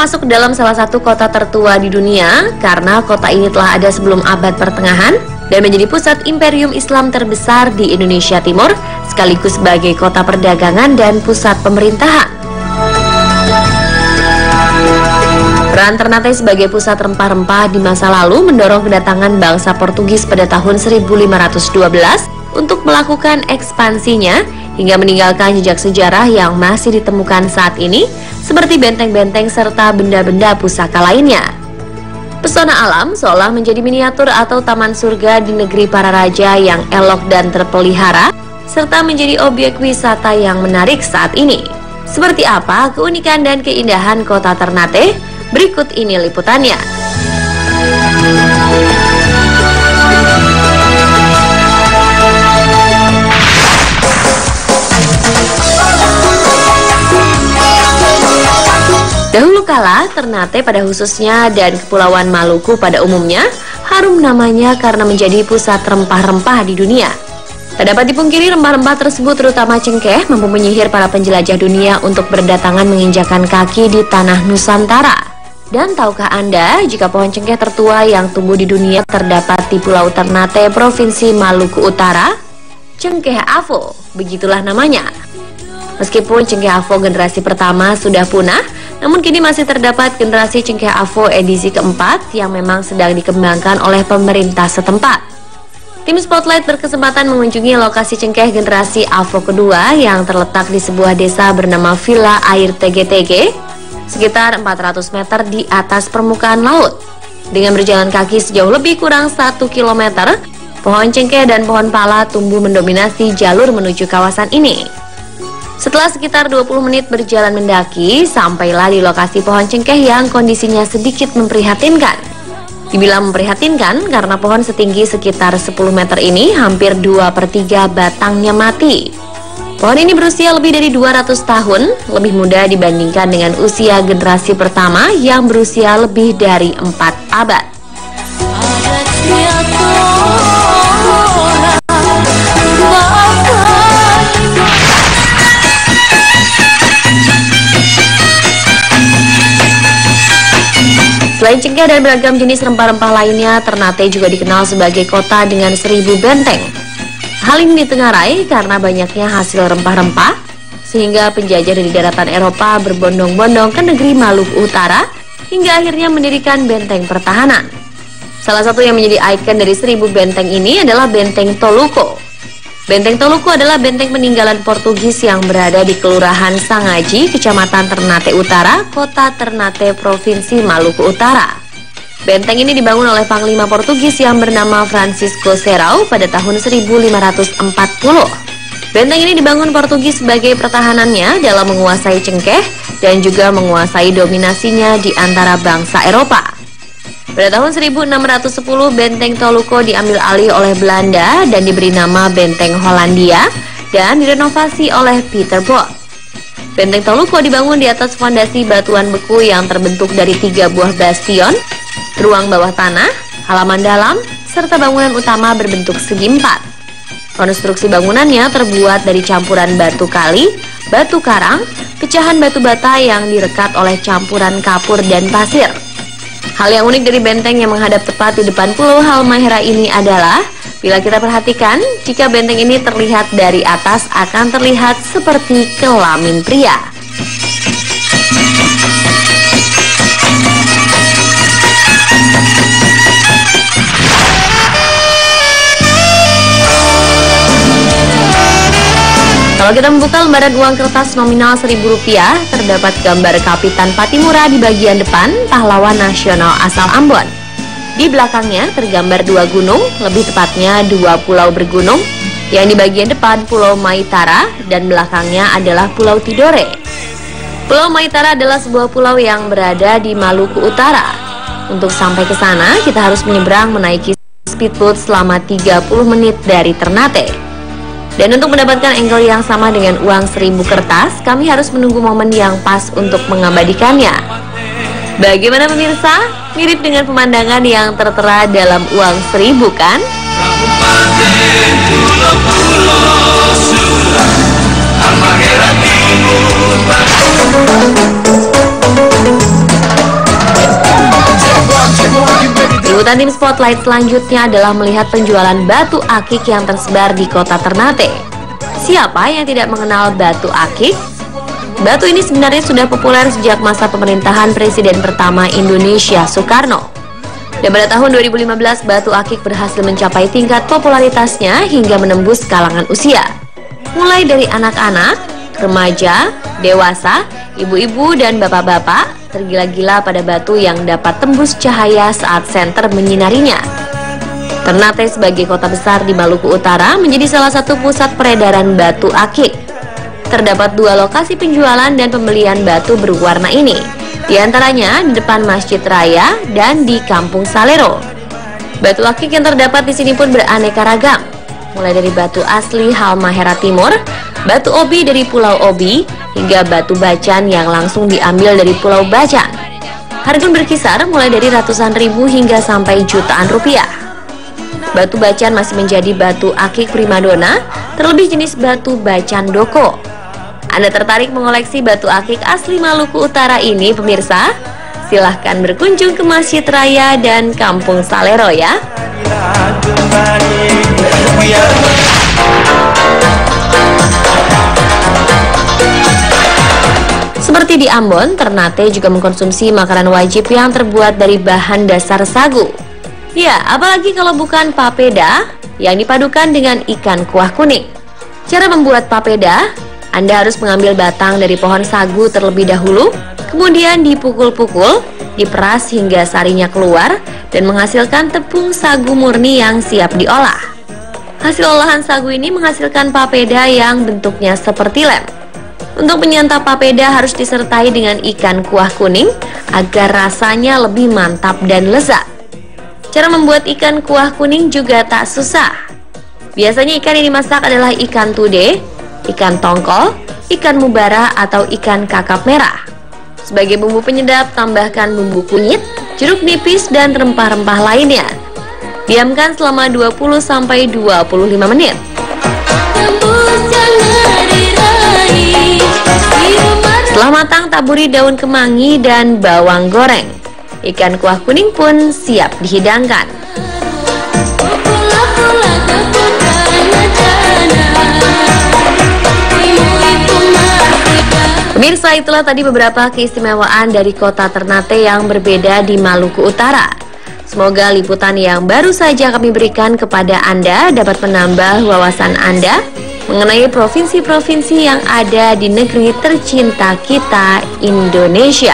masuk dalam salah satu kota tertua di dunia karena kota ini telah ada sebelum abad pertengahan dan menjadi pusat imperium Islam terbesar di Indonesia Timur, sekaligus sebagai kota perdagangan dan pusat pemerintahan. Peran Ternate sebagai pusat rempah-rempah di masa lalu mendorong kedatangan bangsa Portugis pada tahun 1512 untuk melakukan ekspansinya hingga meninggalkan jejak sejarah yang masih ditemukan saat ini, seperti benteng-benteng serta benda-benda pusaka lainnya. Pesona alam seolah menjadi miniatur atau taman surga di negeri para raja yang elok dan terpelihara, serta menjadi objek wisata yang menarik saat ini. Seperti apa keunikan dan keindahan kota Ternate? Berikut ini liputannya. Dahulu kala, Ternate pada khususnya dan Kepulauan Maluku pada umumnya harum namanya karena menjadi pusat rempah-rempah di dunia. Tak dapat dipungkiri, rempah-rempah tersebut terutama cengkeh mampu menyihir para penjelajah dunia untuk berdatangan menginjakan kaki di tanah Nusantara. Dan tahukah Anda jika pohon cengkeh tertua yang tumbuh di dunia terdapat di Pulau Ternate, Provinsi Maluku Utara? Cengkeh Avo, begitulah namanya. Meskipun cengkeh Avo generasi pertama sudah punah, namun kini masih terdapat generasi cengkeh Avo edisi keempat yang memang sedang dikembangkan oleh pemerintah setempat. Tim Spotlight berkesempatan mengunjungi lokasi cengkeh generasi Avo kedua yang terletak di sebuah desa bernama Villa Air TGTG, sekitar 400 meter di atas permukaan laut. Dengan berjalan kaki sejauh lebih kurang 1 km, pohon cengkeh dan pohon pala tumbuh mendominasi jalur menuju kawasan ini. Setelah sekitar 20 menit berjalan mendaki, sampailah di lokasi pohon cengkeh yang kondisinya sedikit memprihatinkan. Dibilang memprihatinkan karena pohon setinggi sekitar 10 meter ini hampir 2/3 batangnya mati. Pohon ini berusia lebih dari 200 tahun, lebih muda dibandingkan dengan usia generasi pertama yang berusia lebih dari 4 abad. Selain cengkeh dan beragam jenis rempah-rempah lainnya, Ternate juga dikenal sebagai kota dengan 1000 benteng. Hal ini ditengarai karena banyaknya hasil rempah-rempah, sehingga penjajah dari daratan Eropa berbondong-bondong ke negeri Maluku Utara, hingga akhirnya mendirikan benteng pertahanan. Salah satu yang menjadi ikon dari 1000 benteng ini adalah Benteng Toluco. Benteng Toluco adalah benteng peninggalan Portugis yang berada di Kelurahan Sangaji, Kecamatan Ternate Utara, Kota Ternate, Provinsi Maluku Utara. Benteng ini dibangun oleh Panglima Portugis yang bernama Francisco Serrao pada tahun 1540. Benteng ini dibangun Portugis sebagai pertahanannya dalam menguasai cengkeh dan juga menguasai dominasinya di antara bangsa Eropa. Pada tahun 1610, Benteng Toluco diambil alih oleh Belanda dan diberi nama Benteng Hollandia dan direnovasi oleh Peter Both. Benteng Toluco dibangun di atas fondasi batuan beku yang terbentuk dari 3 buah bastion, ruang bawah tanah, halaman dalam, serta bangunan utama berbentuk segi 4. Konstruksi bangunannya terbuat dari campuran batu kali, batu karang, pecahan batu bata yang direkat oleh campuran kapur dan pasir. Hal yang unik dari benteng yang menghadap tepat di depan Pulau Halmahera ini adalah, bila kita perhatikan, jika benteng ini terlihat dari atas akan terlihat seperti kelamin pria. Kalau kita membuka lembaran uang kertas nominal Rp1.000, terdapat gambar Kapitan Patimura di bagian depan, pahlawan nasional asal Ambon. Di belakangnya tergambar 2 gunung, lebih tepatnya 2 pulau bergunung, yang di bagian depan Pulau Maitara dan belakangnya adalah Pulau Tidore. Pulau Maitara adalah sebuah pulau yang berada di Maluku Utara. Untuk sampai ke sana, kita harus menyeberang menaiki speedboat selama 30 menit dari Ternate. Dan untuk mendapatkan angle yang sama dengan uang 1000 kertas, kami harus menunggu momen yang pas untuk mengabadikannya. Bagaimana pemirsa? Mirip dengan pemandangan yang tertera dalam uang 1000 kan? Liputan tim Spotlight selanjutnya adalah melihat penjualan batu akik yang tersebar di kota Ternate. Siapa yang tidak mengenal batu akik? Batu ini sebenarnya sudah populer sejak masa pemerintahan Presiden pertama Indonesia, Soekarno. Dan pada tahun 2015, batu akik berhasil mencapai tingkat popularitasnya hingga menembus kalangan usia. Mulai dari anak-anak, remaja, dewasa, ibu-ibu, dan bapak-bapak tergila-gila pada batu yang dapat tembus cahaya saat senter menyinarinya. Ternate sebagai kota besar di Maluku Utara menjadi salah satu pusat peredaran batu akik. Terdapat 2 lokasi penjualan dan pembelian batu berwarna ini, di antaranya di depan Masjid Raya dan di Kampung Salero. Batu akik yang terdapat di sini pun beraneka ragam, mulai dari batu asli Halmahera Timur, batu obi dari Pulau Obi, hingga batu bacan yang langsung diambil dari Pulau Bacan. Harga berkisar mulai dari ratusan ribu hingga sampai jutaan rupiah. Batu bacan masih menjadi batu akik primadona, terlebih jenis batu bacan doko. Anda tertarik mengoleksi batu akik asli Maluku Utara ini, pemirsa? Silahkan berkunjung ke Masjid Raya dan Kampung Salero ya. Seperti di Ambon, Ternate juga mengkonsumsi makanan wajib yang terbuat dari bahan dasar sagu. Ya, apalagi kalau bukan papeda yang dipadukan dengan ikan kuah kuning. Cara membuat papeda, Anda harus mengambil batang dari pohon sagu terlebih dahulu, kemudian dipukul-pukul, diperas hingga sarinya keluar, dan menghasilkan tepung sagu murni yang siap diolah. Hasil olahan sagu ini menghasilkan papeda yang bentuknya seperti lem. Untuk menyantap papeda harus disertai dengan ikan kuah kuning agar rasanya lebih mantap dan lezat. Cara membuat ikan kuah kuning juga tak susah. Biasanya ikan yang dimasak adalah ikan tude, ikan tongkol, ikan mubara, atau ikan kakap merah. Sebagai bumbu penyedap, tambahkan bumbu kunyit, jeruk nipis, dan rempah-rempah lainnya. Diamkan selama 20-25 menit. Setelah matang, taburi daun kemangi dan bawang goreng. Ikan kuah kuning pun siap dihidangkan. Pemirsa, itulah tadi beberapa keistimewaan dari kota Ternate yang berbeda di Maluku Utara. Semoga liputan yang baru saja kami berikan kepada Anda dapat menambah wawasan Anda mengenai provinsi-provinsi yang ada di negeri tercinta kita, Indonesia.